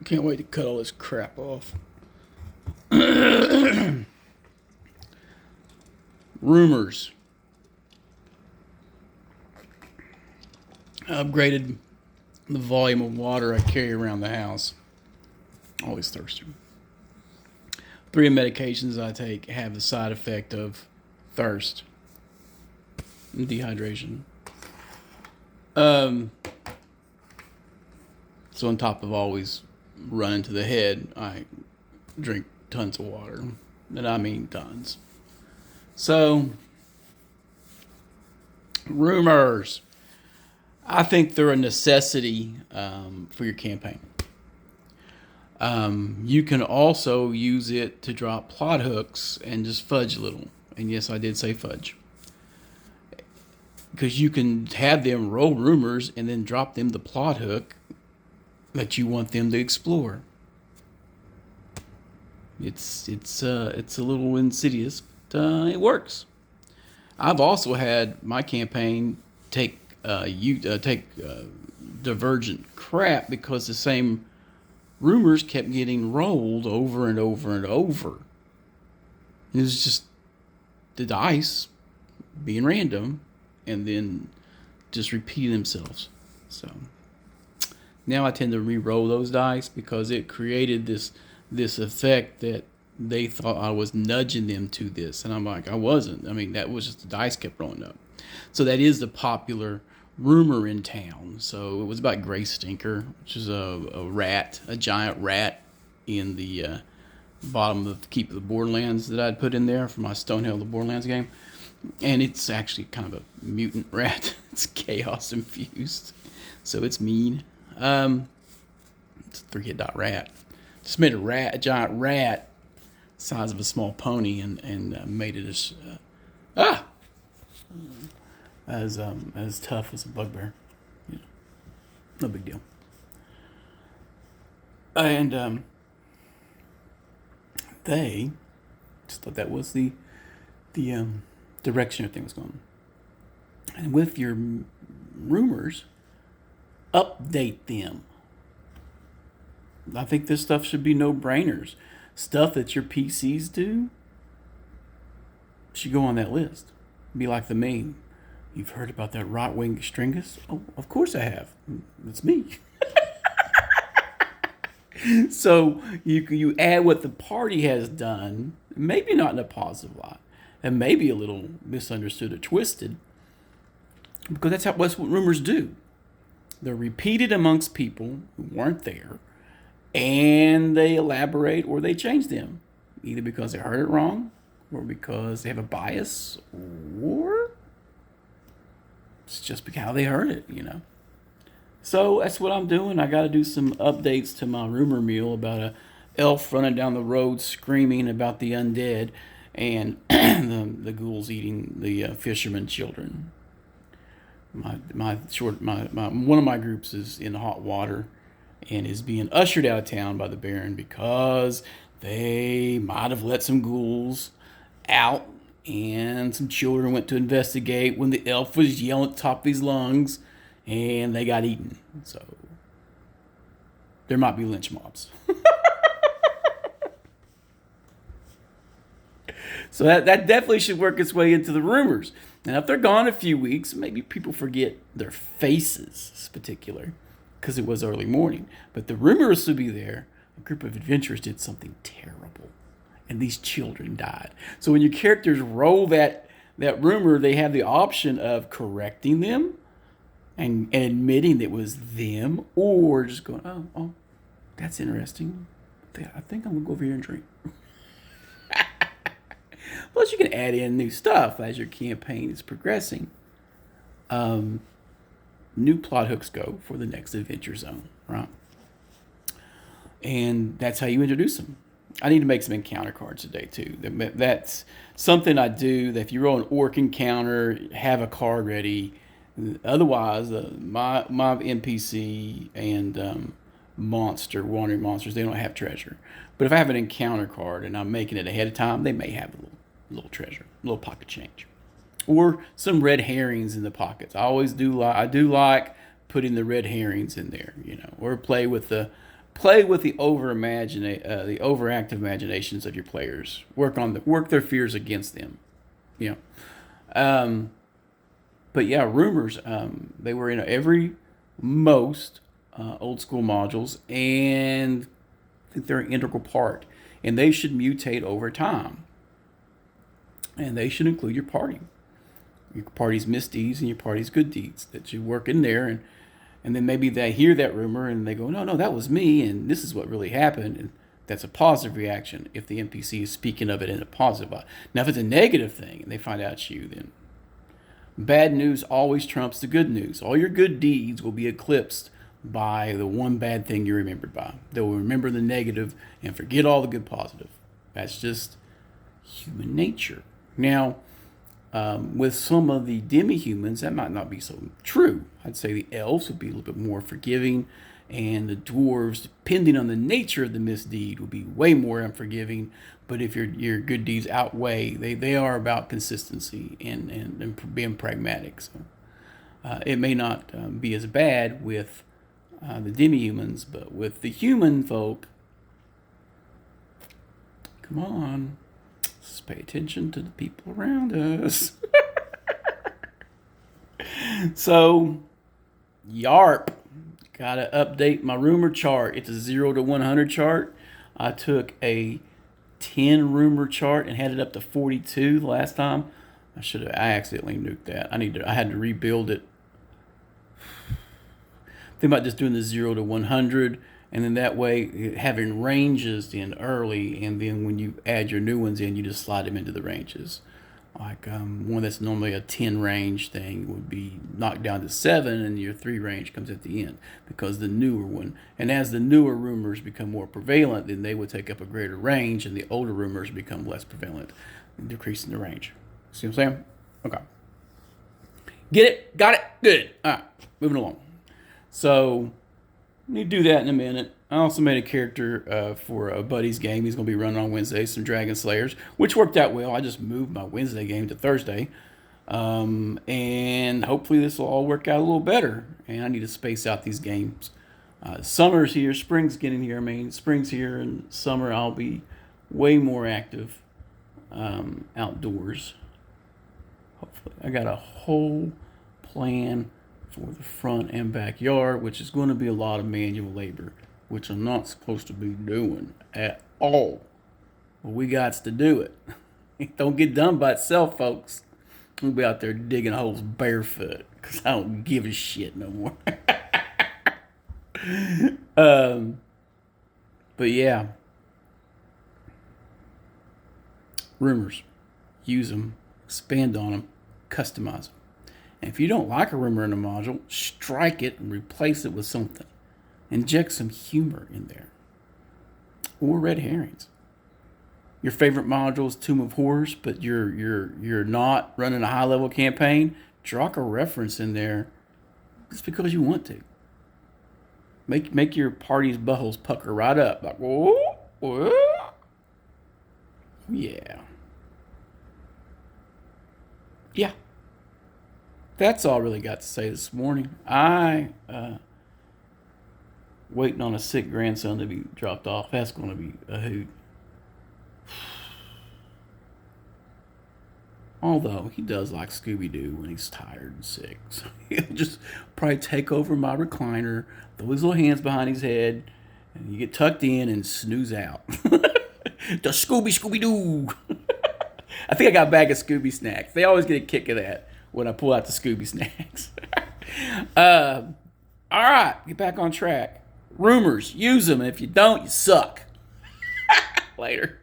Can't wait to cut all this crap off. Rumors. I upgraded the volume of water I carry around the house. Always thirsty. 3 medications I take have the side effect of thirst and dehydration. So on top of always running to the head, I drink tons of water. And I mean tons. So, rumors. I think they're a necessity for your campaign. You can also use it to drop plot hooks and just fudge a little. And yes, I did say fudge. Because you can have them roll rumors and then drop them the plot hook that you want them to explore. It's a little insidious, but it works. I've also had my campaign take divergent crap because the same rumors kept getting rolled over and over and over. It was just the dice being random and then just repeating themselves. So now I tend to re-roll those dice because it created this effect that they thought I was nudging them to this. And I'm like, I wasn't. I mean, that was just the dice kept rolling up. So that is the popular rumor in town. So it was about Gray Stinker, which is a rat, a giant rat in the bottom of the Keep of the Borderlands that I'd put in there for my Stonehill the Borderlands game. And it's actually kind of a mutant rat. It's chaos infused. So it's mean. It's a 3-hit dot rat. Just made a giant rat, size of a small pony, and made it as tough as a bugbear. Yeah. No big deal. And they just thought that was the direction everything was going. And with your rumors, update them. I think this stuff should be no-brainers. Stuff that your PCs do should go on that list. Be like the meme. You've heard about that right-wing extremist? Oh, of course I have. It's me. So you add what the party has done, maybe not in a positive light, and maybe a little misunderstood or twisted, because that's what rumors do. They're repeated amongst people who weren't there, and they elaborate or they change them, either because they heard it wrong, or because they have a bias, or it's just how they heard it, So that's what I'm doing. I got to do some updates to my rumor mill about a elf running down the road screaming about the undead and the ghouls eating the fishermen children. One of my groups is in hot water and is being ushered out of town by the Baron because they might have let some ghouls out and some children went to investigate when the elf was yelling at the top of his lungs and they got eaten. So there might be lynch mobs. So that definitely should work its way into the rumors. Now, if they're gone a few weeks, maybe people forget their faces, in particular, because it was early morning. But the rumors will be there. A group of adventurers did something terrible, and these children died. So when your characters roll that rumor, they have the option of correcting them and admitting that it was them, or just going, oh, that's interesting. I think I'm going to go over here and drink. Plus, you can add in new stuff as your campaign is progressing. New plot hooks go for the next adventure zone, right? And that's how you introduce them. I need to make some encounter cards today, too. That's something I do, that if you roll an orc encounter, have a card ready. Otherwise, my NPC and wandering monsters, they don't have treasure. But if I have an encounter card and I'm making it ahead of time, they may have a little treasure, a little pocket change, or some red herrings in the pockets. I do like putting the red herrings in there, or play with the play with the the overactive imaginations of your players. Work their fears against them. You know. But yeah, rumors. They were in most old school modules, and I think they're an integral part, and they should mutate over time, and they should include your party's misdeeds and your party's good deeds that you work in there, and then maybe they hear that rumor and they go, no, that was me, and this is what really happened, and that's a positive reaction if the NPC is speaking of it in a positive light. Now, if it's a negative thing and they find out it's you, then bad news always trumps the good news. All your good deeds will be eclipsed by the one bad thing you're remembered by. They will remember the negative and forget all the good positive. That's just human nature. Now, with some of the demi-humans, that might not be so true. I'd say the elves would be a little bit more forgiving, and the dwarves, depending on the nature of the misdeed, would be way more unforgiving. But if your good deeds outweigh, they are about consistency and being pragmatic. So it may not be as bad with the demi-humans, but with the human folk, come on, let's pay attention to the people around us. So, YARP, gotta update my rumor chart. It's a 0 to 100 chart. I took a 10 rumor chart and had it up to 42 the last time. I accidentally nuked that. I had to rebuild it. Think about just doing the 0 to 100, and then that way having ranges in early, and then when you add your new ones in, you just slide them into the ranges. Like one that's normally a 10 range thing would be knocked down to 7, and your 3 range comes at the end because the newer one. And as the newer rumors become more prevalent, then they would take up a greater range, and the older rumors become less prevalent, decreasing the range. See what I'm saying? Okay. Get it? Got it? Good. All right. Moving along. So, we do that in a minute. I also made a character for a buddy's game. He's going to be running on Wednesday, some Dragon Slayers, which worked out well. I just moved my Wednesday game to Thursday. And hopefully this will all work out a little better. And I need to space out these games. Summer's here. Spring's getting here. Spring's here, and summer I'll be way more active outdoors. Hopefully. I got a whole plan for the front and backyard, which is going to be a lot of manual labor, which I'm not supposed to be doing at all. But we got to do it. It don't get done by itself, folks. We'll be out there digging holes barefoot because I don't give a shit no more. But yeah. Rumors. Use them. Expand on them. Customize them. And if you don't like a rumor in a module, strike it and replace it with something. Inject some humor in there. Or red herrings. Your favorite module is Tomb of Horrors, but you're not running a high-level campaign, drop a reference in there just because you want to. Make your party's buttholes pucker right up. Like, whoa, whoa. Yeah. Yeah. That's all I really got to say this morning. I waiting on a sick grandson to be dropped off. That's going to be a hoot. Although he does like Scooby-Doo when he's tired and sick. So he'll just probably take over my recliner, throw his little hands behind his head, and you get tucked in and snooze out. The Scooby-Doo. I think I got a bag of Scooby snacks. They always get a kick of that when I pull out the Scooby snacks. All right, get back on track. Rumors, use them. And if you don't, you suck. Later.